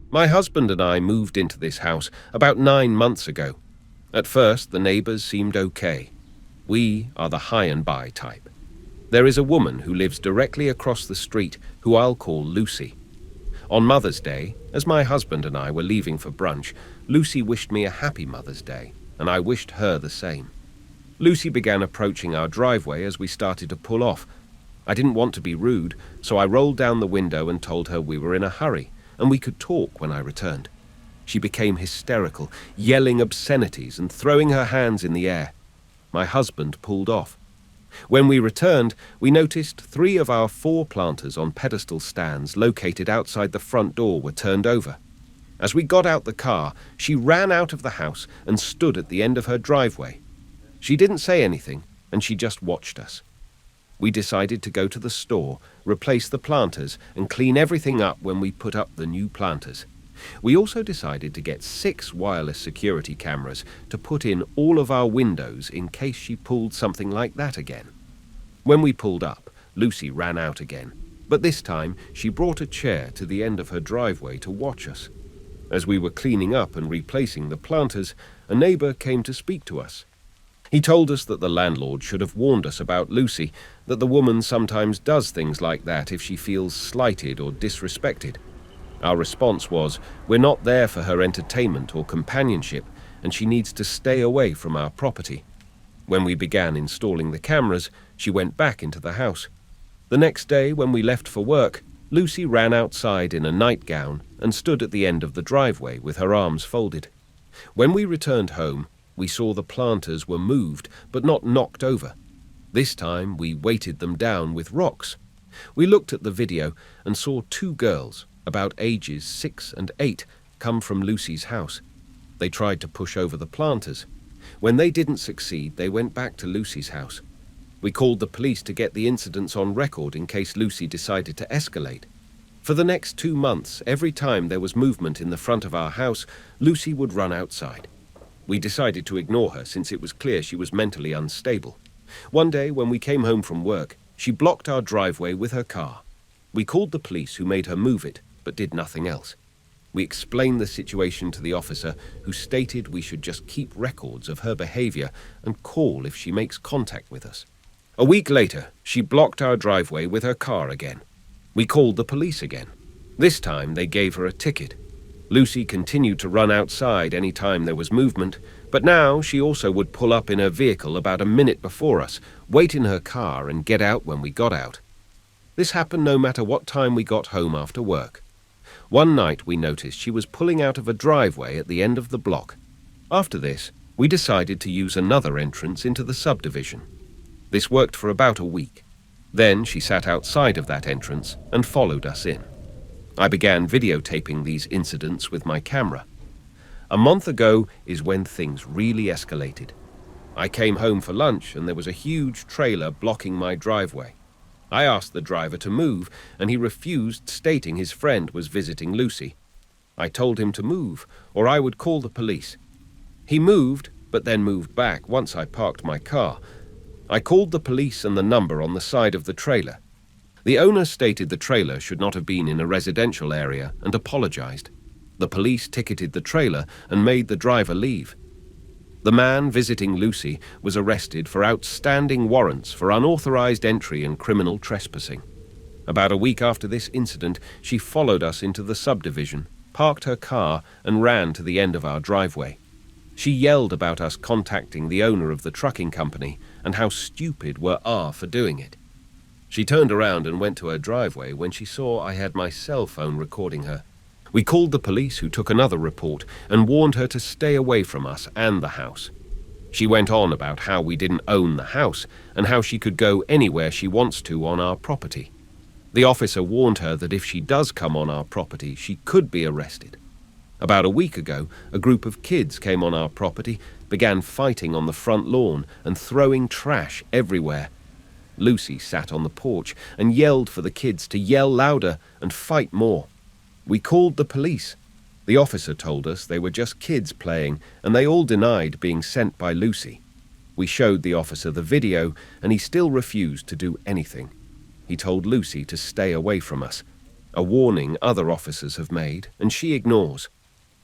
My husband and I moved into this house about 9 months ago. At first, the neighbors seemed okay. We are the high and by type. There is a woman who lives directly across the street who I'll call Lucy. On Mother's Day, as my husband and I were leaving for brunch, Lucy wished me a happy Mother's Day, and I wished her the same. Lucy began approaching our driveway as we started to pull off. I didn't want to be rude, so I rolled down the window and told her we were in a hurry, and we could talk when I returned. She became hysterical, yelling obscenities and throwing her hands in the air. My husband pulled off. When we returned, we noticed 3 of our 4 planters on pedestal stands located outside the front door were turned over. As we got out the car, she ran out of the house and stood at the end of her driveway. She didn't say anything, and she just watched us. We decided to go to the store, replace the planters, and clean everything up when we put up the new planters. We also decided to get 6 wireless security cameras to put in all of our windows in case she pulled something like that again. When we pulled up, Lucy ran out again, but this time she brought a chair to the end of her driveway to watch us. As we were cleaning up and replacing the planters, a neighbor came to speak to us. He told us that the landlord should have warned us about Lucy, that the woman sometimes does things like that if she feels slighted or disrespected. Our response was, we're not there for her entertainment or companionship, and she needs to stay away from our property. When we began installing the cameras, she went back into the house. The next day, when we left for work, Lucy ran outside in a nightgown and stood at the end of the driveway with her arms folded. When we returned home, we saw the planters were moved, but not knocked over. This time, we weighted them down with rocks. We looked at the video and saw 2 girls, about ages 6 and 8, come from Lucy's house. They tried to push over the planters. When they didn't succeed, they went back to Lucy's house. We called the police to get the incidents on record in case Lucy decided to escalate. For the next 2 months, every time there was movement in the front of our house, Lucy would run outside. We decided to ignore her since it was clear she was mentally unstable. One day, when we came home from work, she blocked our driveway with her car. We called the police, who made her move it, but did nothing else. We explained the situation to the officer, who stated we should just keep records of her behavior and call if she makes contact with us. A week later, she blocked our driveway with her car again. We called the police again. This time, they gave her a ticket. Lucy continued to run outside any time there was movement, but now she also would pull up in her vehicle about a minute before us, wait in her car and get out when we got out. This happened no matter what time we got home after work. One night we noticed she was pulling out of a driveway at the end of the block. After this, we decided to use another entrance into the subdivision. This worked for about a week. Then she sat outside of that entrance and followed us in. I began videotaping these incidents with my camera. A month ago is when things really escalated. I came home for lunch and there was a huge trailer blocking my driveway. I asked the driver to move and he refused, stating his friend was visiting Lucy. I told him to move or I would call the police. He moved, but then moved back once I parked my car. I called the police and the number on the side of the trailer. The owner stated the trailer should not have been in a residential area and apologized. The police ticketed the trailer and made the driver leave. The man visiting Lucy was arrested for outstanding warrants for unauthorized entry and criminal trespassing. About a week after this incident, she followed us into the subdivision, parked her car, and ran to the end of our driveway. She yelled about us contacting the owner of the trucking company and how stupid we are for doing it. She turned around and went to her driveway when she saw I had my cell phone recording her. We called the police, who took another report and warned her to stay away from us and the house. She went on about how we didn't own the house and how she could go anywhere she wants to on our property. The officer warned her that if she does come on our property, she could be arrested. About a week ago, a group of kids came on our property, began fighting on the front lawn and throwing trash everywhere. Lucy sat on the porch and yelled for the kids to yell louder and fight more. We called the police. The officer told us they were just kids playing and they all denied being sent by Lucy. We showed the officer the video and he still refused to do anything. He told Lucy to stay away from us. a warning other officers have made, and she ignores.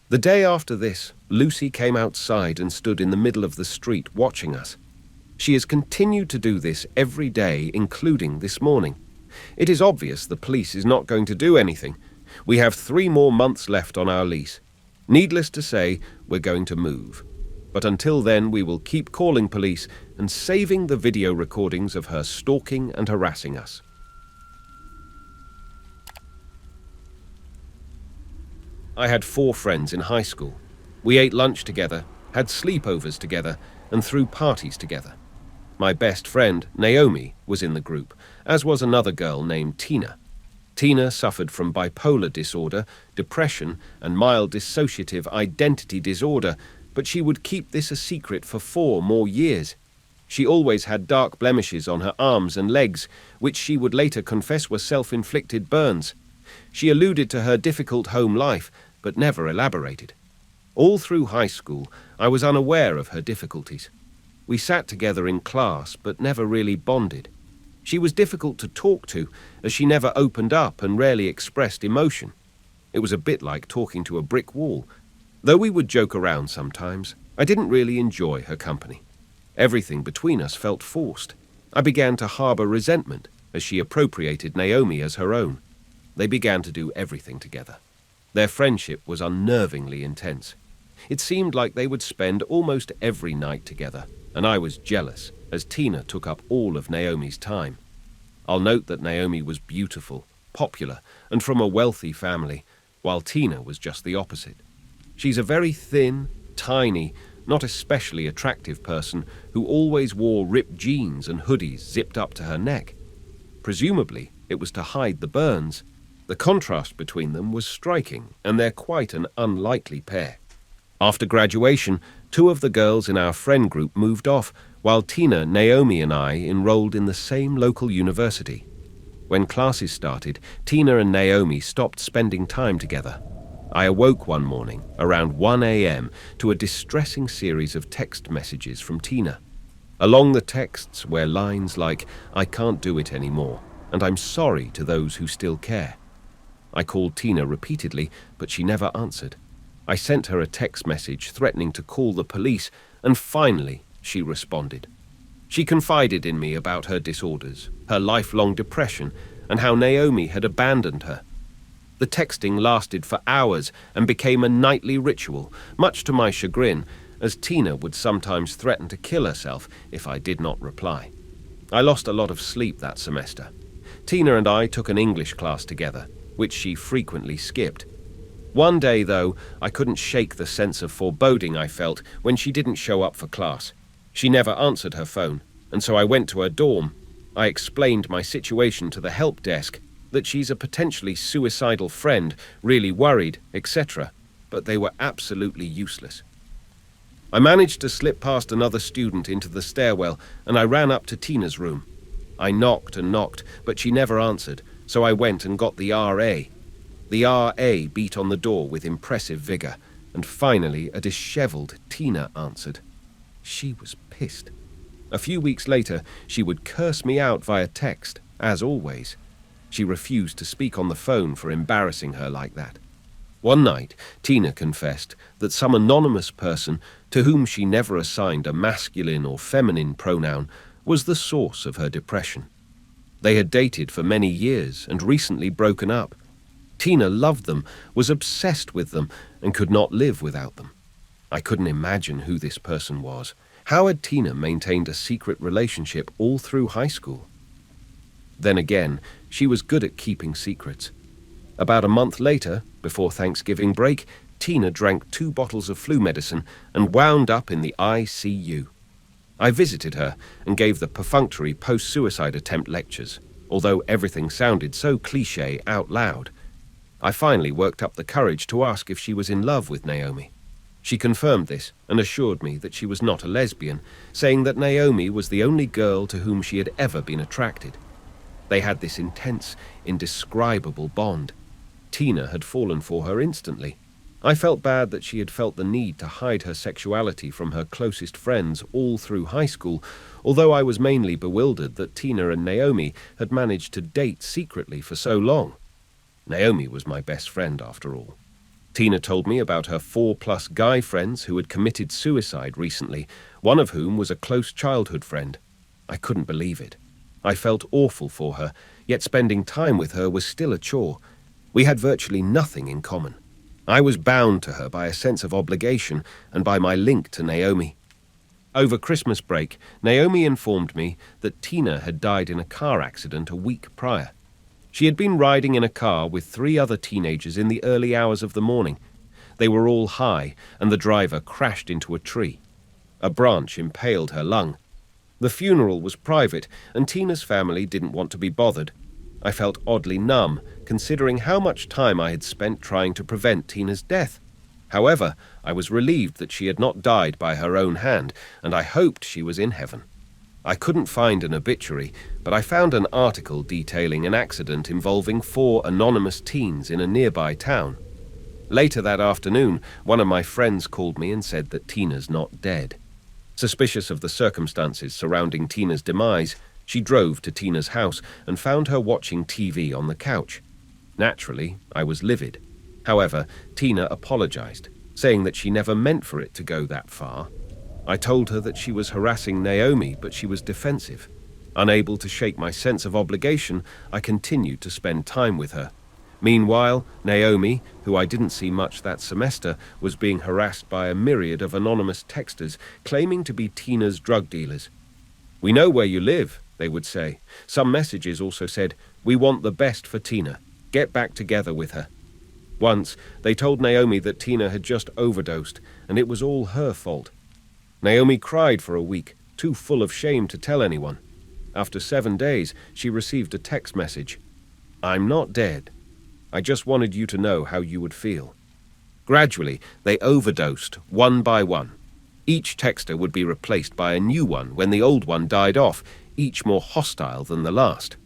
The day after this, Lucy came outside and stood in the middle of the street watching us. She has continued to do this every day, including this morning. It is obvious the police is not going to do anything. We have 3 more months left on our lease. Needless to say, we're going to move. But until then, we will keep calling police and saving the video recordings of her stalking and harassing us. I had 4 friends in high school. We ate lunch together, had sleepovers together, and threw parties together. My best friend, Naomi, was in the group, as was another girl named Tina. Tina suffered from bipolar disorder, depression, and mild dissociative identity disorder, but she would keep this a secret for 4 more years. She always had dark blemishes on her arms and legs, which she would later confess were self-inflicted burns. She alluded to her difficult home life, but never elaborated. All through high school, I was unaware of her difficulties. We sat together in class, but never really bonded. She was difficult to talk to, as she never opened up and rarely expressed emotion. It was a bit like talking to a brick wall. Though we would joke around sometimes, I didn't really enjoy her company. Everything between us felt forced. I began to harbor resentment, as she appropriated Naomi as her own. They began to do everything together. Their friendship was unnervingly intense. It seemed like they would spend almost every night together, and I was jealous, as Tina took up all of Naomi's time. I'll note that Naomi was beautiful, popular, and from a wealthy family, while Tina was just the opposite. She's a very thin, tiny, not especially attractive person who always wore ripped jeans and hoodies zipped up to her neck. Presumably, it was to hide the burns. The contrast between them was striking, and they're quite an unlikely pair. After graduation, 2 of the girls in our friend group moved off, while Tina, Naomi, and I enrolled in the same local university. When classes started, Tina and Naomi stopped spending time together. I awoke one morning, around 1 a.m., to a distressing series of text messages from Tina. Along the texts were lines like, "I can't do it anymore, and I'm sorry to those who still care." I called Tina repeatedly, but she never answered. I sent her a text message threatening to call the police, and finally she responded. She confided in me about her disorders, her lifelong depression, and how Naomi had abandoned her. The texting lasted for hours and became a nightly ritual, much to my chagrin, as Tina would sometimes threaten to kill herself if I did not reply. I lost a lot of sleep that semester. Tina and I took an English class together, which she frequently skipped. One day, though, I couldn't shake the sense of foreboding I felt when she didn't show up for class. She never answered her phone, and so I went to her dorm. I explained my situation to the help desk, that she's a potentially suicidal friend, really worried, etc., but they were absolutely useless. I managed to slip past another student into the stairwell, and I ran up to Tina's room. I knocked and knocked, but she never answered, so I went and got the RA. The RA beat on the door with impressive vigor, and finally a disheveled Tina answered. She was pissed. A few weeks later, she would curse me out via text, as always. She refused to speak on the phone for embarrassing her like that. One night, Tina confessed that some anonymous person, to whom she never assigned a masculine or feminine pronoun, was the source of her depression. They had dated for many years and recently broken up. Tina loved them, was obsessed with them, and could not live without them. I couldn't imagine who this person was. How had Tina maintained a secret relationship all through high school? Then again, she was good at keeping secrets. About a month later, before Thanksgiving break, Tina drank 2 bottles of flu medicine and wound up in the ICU. I visited her and gave the perfunctory post-suicide attempt lectures, although everything sounded so cliché out loud. I finally worked up the courage to ask if she was in love with Naomi. She confirmed this and assured me that she was not a lesbian, saying that Naomi was the only girl to whom she had ever been attracted. They had this intense, indescribable bond. Tina had fallen for her instantly. I felt bad that she had felt the need to hide her sexuality from her closest friends all through high school, although I was mainly bewildered that Tina and Naomi had managed to date secretly for so long. Naomi was my best friend after all. Tina told me about her 4+ guy friends who had committed suicide recently, one of whom was a close childhood friend. I couldn't believe it. I felt awful for her, yet spending time with her was still a chore. We had virtually nothing in common. I was bound to her by a sense of obligation and by my link to Naomi. Over Christmas break, Naomi informed me that Tina had died in a car accident a week prior. She had been riding in a car with 3 other teenagers in the early hours of the morning. They were all high, and the driver crashed into a tree. A branch impaled her lung. The funeral was private, and Tina's family didn't want to be bothered. I felt oddly numb, considering how much time I had spent trying to prevent Tina's death. However, I was relieved that she had not died by her own hand, and I hoped she was in heaven. I couldn't find an obituary, but I found an article detailing an accident involving 4 anonymous teens in a nearby town. Later that afternoon, one of my friends called me and said that Tina's not dead. Suspicious of the circumstances surrounding Tina's demise, she drove to Tina's house and found her watching TV on the couch. Naturally, I was livid. However, Tina apologized, saying that she never meant for it to go that far. I told her that she was harassing Naomi, but she was defensive. Unable to shake my sense of obligation, I continued to spend time with her. Meanwhile, Naomi, who I didn't see much that semester, was being harassed by a myriad of anonymous texters claiming to be Tina's drug dealers. "We know where you live," they would say. Some messages also said, "We want the best for Tina. Get back together with her." Once, they told Naomi that Tina had just overdosed, and it was all her fault. Naomi cried for a week, too full of shame to tell anyone. After 7 days, she received a text message. "I'm not dead. I just wanted you to know how you would feel." Gradually, they overdosed, one by one. Each texter would be replaced by a new one when the old one died off, each more hostile than the last.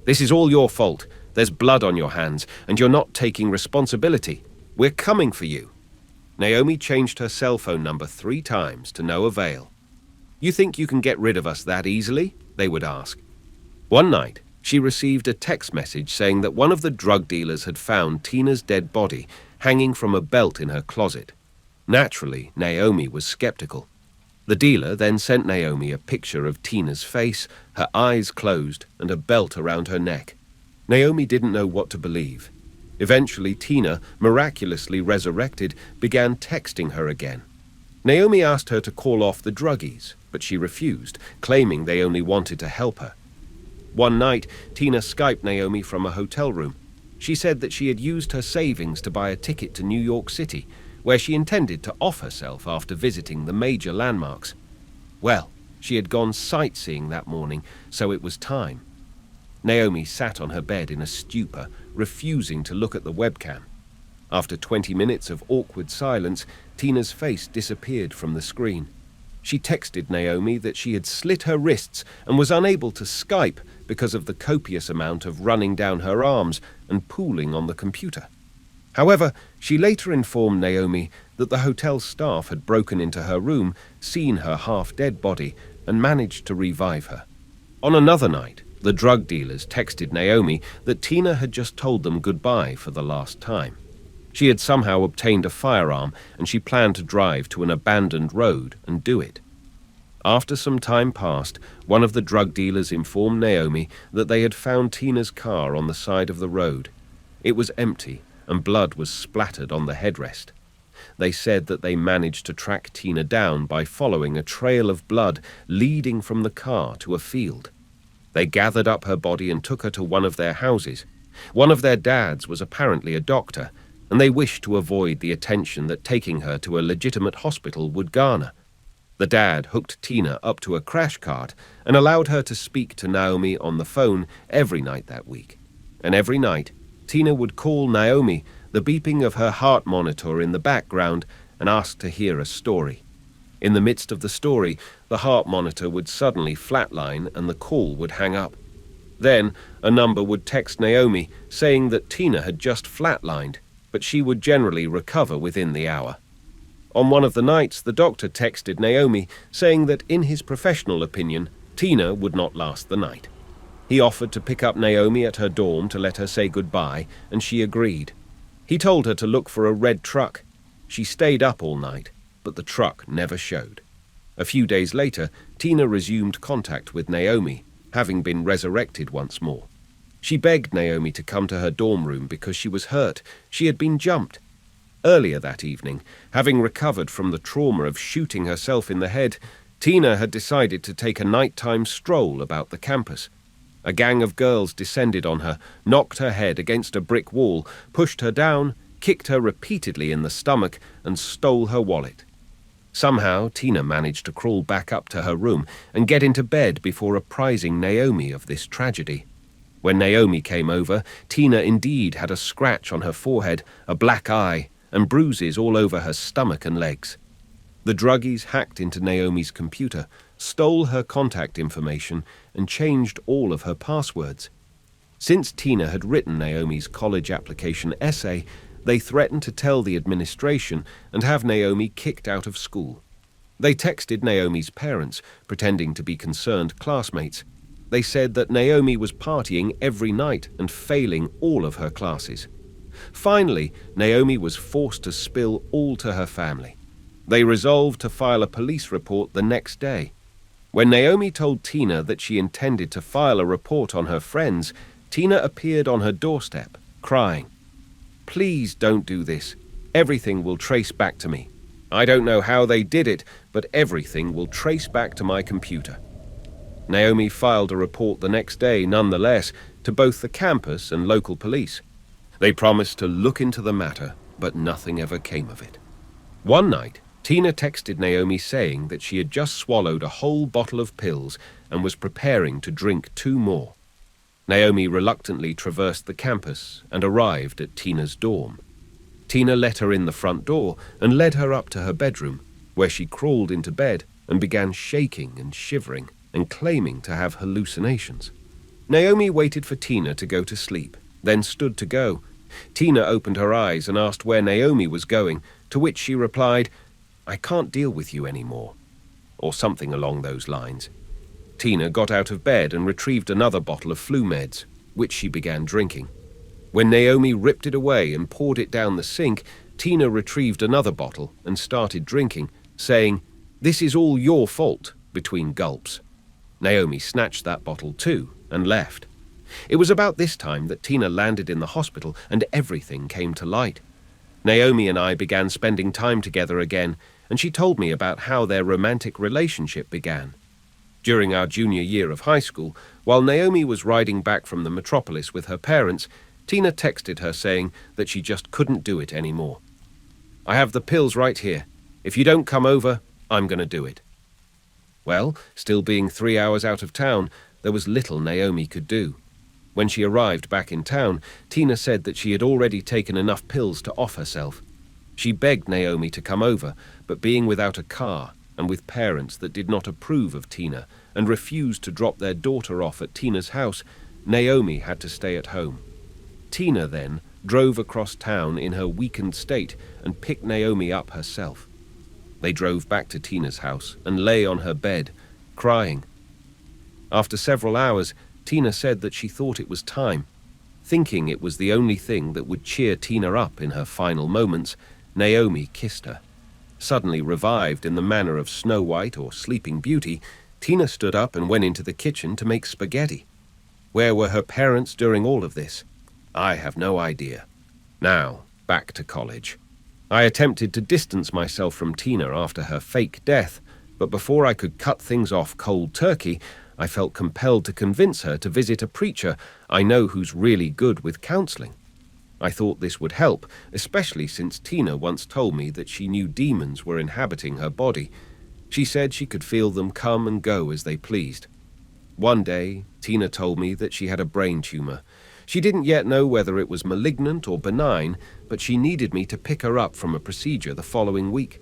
"This is all your fault. There's blood on your hands, and you're not taking responsibility. We're coming for you." Naomi changed her cell phone number 3 times to no avail. "You think you can get rid of us that easily?" they would ask. One night, she received a text message saying that one of the drug dealers had found Tina's dead body hanging from a belt in her closet. Naturally, Naomi was skeptical. The dealer then sent Naomi a picture of Tina's face, her eyes closed, and a belt around her neck. Naomi didn't know what to believe. Eventually, Tina, miraculously resurrected, began texting her again. Naomi asked her to call off the druggies, but she refused, claiming they only wanted to help her. One night, Tina Skyped Naomi from a hotel room. She said that she had used her savings to buy a ticket to New York City, where she intended to off herself after visiting the major landmarks. Well, she had gone sightseeing that morning, so it was time. Naomi sat on her bed in a stupor, refusing to look at the webcam. After 20 minutes of awkward silence, Tina's face disappeared from the screen. She texted Naomi that she had slit her wrists and was unable to Skype because of the copious amount of running down her arms and pooling on the computer. However, she later informed Naomi that the hotel staff had broken into her room, seen her half-dead body, and managed to revive her. On another night, the drug dealers texted Naomi that Tina had just told them goodbye for the last time. She had somehow obtained a firearm, and she planned to drive to an abandoned road and do it. After some time passed, one of the drug dealers informed Naomi that they had found Tina's car on the side of the road. It was empty, and blood was splattered on the headrest. They said that they managed to track Tina down by following a trail of blood leading from the car to a field. They gathered up her body and took her to one of their houses. One of their dads was apparently a doctor, and they wished to avoid the attention that taking her to a legitimate hospital would garner. The dad hooked Tina up to a crash cart and allowed her to speak to Naomi on the phone every night that week. And every night, Tina would call Naomi, the beeping of her heart monitor in the background, and ask to hear a story. In the midst of the story, the heart monitor would suddenly flatline and the call would hang up. Then, a number would text Naomi saying that Tina had just flatlined, but she would generally recover within the hour. On one of the nights, the doctor texted Naomi saying that in his professional opinion, Tina would not last the night. He offered to pick up Naomi at her dorm to let her say goodbye, and she agreed. He told her to look for a red truck. She stayed up all night, but the truck never showed. A few days later, Tina resumed contact with Naomi, having been resurrected once more. She begged Naomi to come to her dorm room because she was hurt. She had been jumped. Earlier that evening, having recovered from the trauma of shooting herself in the head, Tina had decided to take a nighttime stroll about the campus. A gang of girls descended on her, knocked her head against a brick wall, pushed her down, kicked her repeatedly in the stomach, and stole her wallet. Somehow, Tina managed to crawl back up to her room and get into bed before apprising Naomi of this tragedy. When Naomi came over, Tina indeed had a scratch on her forehead, a black eye, and bruises all over her stomach and legs. The druggies hacked into Naomi's computer, stole her contact information, and changed all of her passwords. Since Tina had written Naomi's college application essay, they threatened to tell the administration and have Naomi kicked out of school. They texted Naomi's parents, pretending to be concerned classmates. They said that Naomi was partying every night and failing all of her classes. Finally, Naomi was forced to spill all to her family. They resolved to file a police report the next day. When Naomi told Tina that she intended to file a report on her friends, Tina appeared on her doorstep, crying, "Please don't do this. Everything will trace back to me. I don't know how they did it, but everything will trace back to my computer." Naomi filed a report the next day, nonetheless, to both the campus and local police. They promised to look into the matter, but nothing ever came of it. One night, Tina texted Naomi saying that she had just swallowed a whole bottle of pills and was preparing to drink 2 more. Naomi reluctantly traversed the campus and arrived at Tina's dorm. Tina let her in the front door and led her up to her bedroom, where she crawled into bed and began shaking and shivering and claiming to have hallucinations. Naomi waited for Tina to go to sleep, then stood to go. Tina opened her eyes and asked where Naomi was going, to which she replied, "I can't deal with you anymore," or something along those lines. Tina got out of bed and retrieved another bottle of flu meds, which she began drinking. When Naomi ripped it away and poured it down the sink, Tina retrieved another bottle and started drinking, saying, "This is all your fault," between gulps. Naomi snatched that bottle too and left. It was about this time that Tina landed in the hospital and everything came to light. Naomi and I began spending time together again, and she told me about how their romantic relationship began. During our junior year of high school, while Naomi was riding back from the metropolis with her parents, Tina texted her saying that she just couldn't do it anymore. "I have the pills right here. If you don't come over, I'm going to do it." Well, still being 3 hours out of town, there was little Naomi could do. When she arrived back in town, Tina said that she had already taken enough pills to off herself. She begged Naomi to come over, but being without a car and with parents that did not approve of Tina and refused to drop their daughter off at Tina's house, Naomi had to stay at home. Tina then drove across town in her weakened state and picked Naomi up herself. They drove back to Tina's house and lay on her bed, crying. After several hours, Tina said that she thought it was time. Thinking it was the only thing that would cheer Tina up in her final moments, Naomi kissed her. Suddenly revived in the manner of Snow White or Sleeping Beauty, Tina stood up and went into the kitchen to make spaghetti. Where were her parents during all of this? I have no idea. Now, back to college. I attempted to distance myself from Tina after her fake death, but before I could cut things off cold turkey, I felt compelled to convince her to visit a preacher I know who's really good with counseling. I thought this would help, especially since Tina once told me that she knew demons were inhabiting her body. She said she could feel them come and go as they pleased. One day, Tina told me that she had a brain tumor. She didn't yet know whether it was malignant or benign, but she needed me to pick her up from a procedure the following week.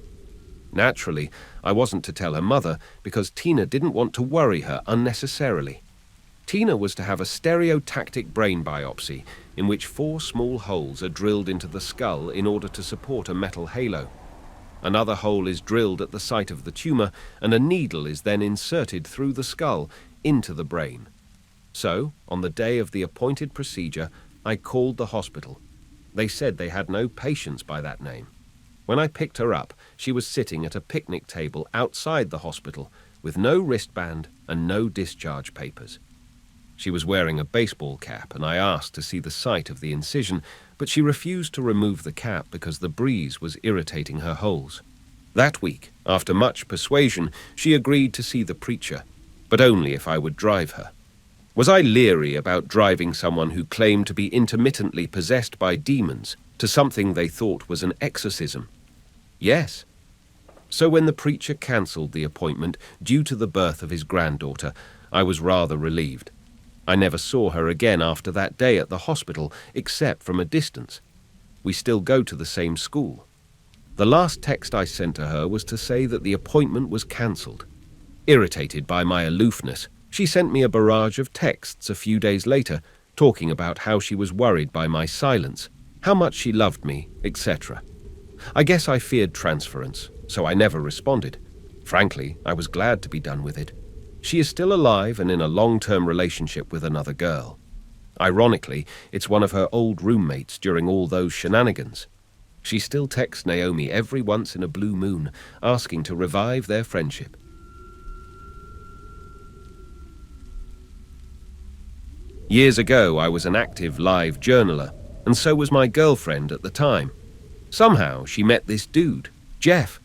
Naturally, I wasn't to tell her mother because Tina didn't want to worry her unnecessarily. Tina was to have a stereotactic brain biopsy in which 4 small holes are drilled into the skull in order to support a metal halo. Another hole is drilled at the site of the tumor, and a needle is then inserted through the skull into the brain. So, on the day of the appointed procedure, I called the hospital. They said they had no patients by that name. When I picked her up, she was sitting at a picnic table outside the hospital with no wristband and no discharge papers. She was wearing a baseball cap, and I asked to see the site of the incision, but she refused to remove the cap because the breeze was irritating her holes. That week, after much persuasion, she agreed to see the preacher, but only if I would drive her. Was I leery about driving someone who claimed to be intermittently possessed by demons to something they thought was an exorcism? Yes. So when the preacher cancelled the appointment due to the birth of his granddaughter, I was rather relieved. I never saw her again after that day at the hospital, except from a distance. We still go to the same school. The last text I sent to her was to say that the appointment was cancelled. Irritated by my aloofness, she sent me a barrage of texts a few days later, talking about how she was worried by my silence, how much she loved me, etc. I guess I feared transference, so I never responded. Frankly, I was glad to be done with it. She is still alive and in a long-term relationship with another girl. Ironically, it's one of her old roommates during all those shenanigans. She still texts Naomi every once in a blue moon, asking to revive their friendship. Years ago, I was an active live journaler, and so was my girlfriend at the time. Somehow, she met this dude, Jeff.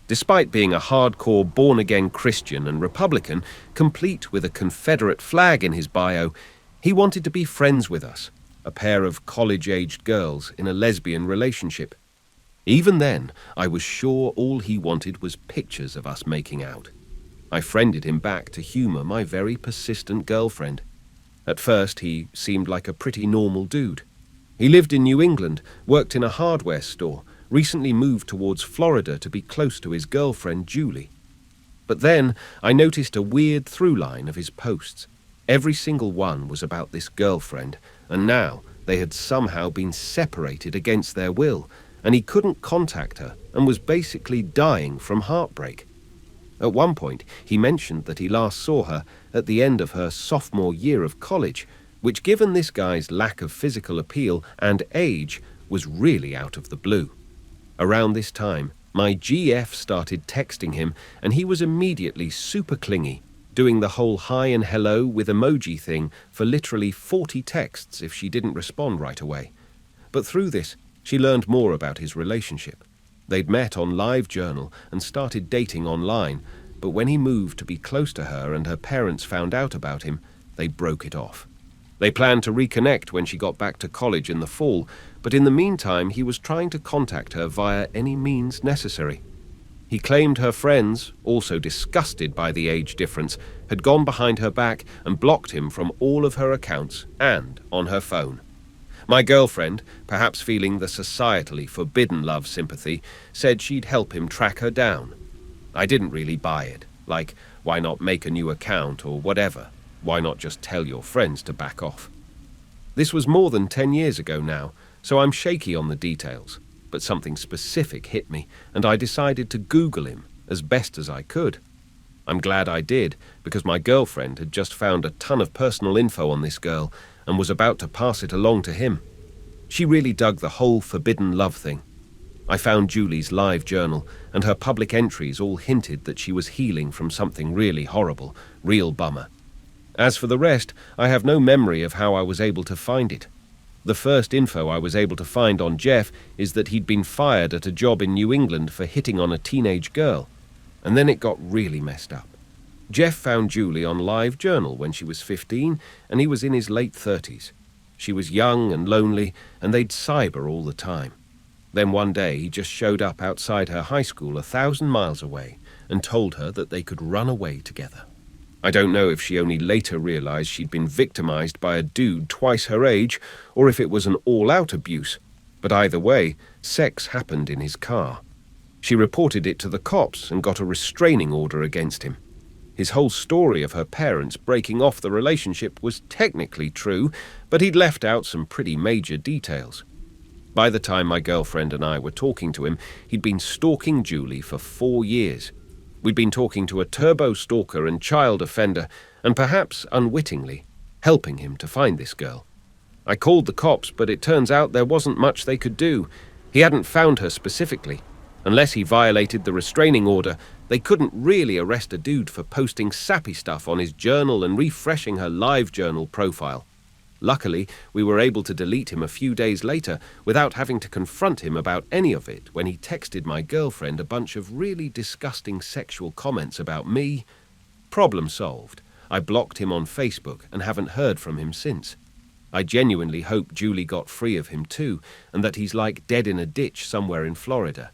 Despite being a hardcore born-again Christian and Republican, complete with a Confederate flag in his bio, he wanted to be friends with us, a pair of college-aged girls in a lesbian relationship. Even then, I was sure all he wanted was pictures of us making out. I friended him back to humor my very persistent girlfriend. At first, he seemed like a pretty normal dude. He lived in New England, worked in a hardware store, recently moved towards Florida to be close to his girlfriend, Julie. But then I noticed a weird through line of his posts. Every single one was about this girlfriend, and now they had somehow been separated against their will, and he couldn't contact her and was basically dying from heartbreak. At one point, he mentioned that he last saw her at the end of her sophomore year of college, which, given this guy's lack of physical appeal and age, was really out of the blue. Around this time, my GF started texting him, and he was immediately super clingy, doing the whole hi and hello with emoji thing for literally 40 texts if she didn't respond right away. But through this, she learned more about his relationship. They'd met on LiveJournal and started dating online, but when he moved to be close to her and her parents found out about him, they broke it off. They planned to reconnect when she got back to college in the fall, but in the meantime he was trying to contact her via any means necessary. He claimed her friends, also disgusted by the age difference, had gone behind her back and blocked him from all of her accounts and on her phone. My girlfriend, perhaps feeling the societally forbidden love sympathy, said she'd help him track her down. I didn't really buy it, like, why not make a new account or whatever? Why not just tell your friends to back off? This was more than 10 years ago now, so I'm shaky on the details, but something specific hit me, and I decided to Google him as best as I could. I'm glad I did, because my girlfriend had just found a ton of personal info on this girl and was about to pass it along to him. She really dug the whole forbidden love thing. I found Julie's LiveJournal, and her public entries all hinted that she was healing from something really horrible, real bummer. As for the rest, I have no memory of how I was able to find it. The first info I was able to find on Jeff is that he'd been fired at a job in New England for hitting on a teenage girl. And then it got really messed up. Jeff found Julie on LiveJournal when she was 15, and he was in his late 30s. She was young and lonely, and they'd cyber all the time. Then one day he just showed up outside her high school 1,000 miles away and told her that they could run away together. I don't know if she only later realized she'd been victimized by a dude twice her age, or if it was an all-out abuse, but either way, sex happened in his car. She reported it to the cops and got a restraining order against him. His whole story of her parents breaking off the relationship was technically true, but he'd left out some pretty major details. By the time my girlfriend and I were talking to him, he'd been stalking Julie for 4 years. We'd been talking to a turbo stalker and child offender, and perhaps unwittingly, helping him to find this girl. I called the cops, but it turns out there wasn't much they could do. He hadn't found her specifically. Unless he violated the restraining order, they couldn't really arrest a dude for posting sappy stuff on his journal and refreshing her LiveJournal profile. Luckily, we were able to delete him a few days later without having to confront him about any of it when he texted my girlfriend a bunch of really disgusting sexual comments about me. Problem solved. I blocked him on Facebook and haven't heard from him since. I genuinely hope Julie got free of him too, and that he's like dead in a ditch somewhere in Florida.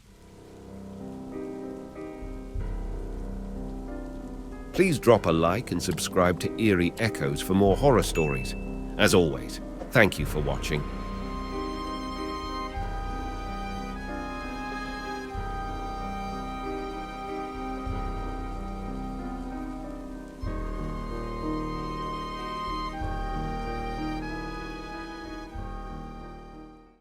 Please drop a like and subscribe to Eerie Echoes for more horror stories. As always, thank you for watching.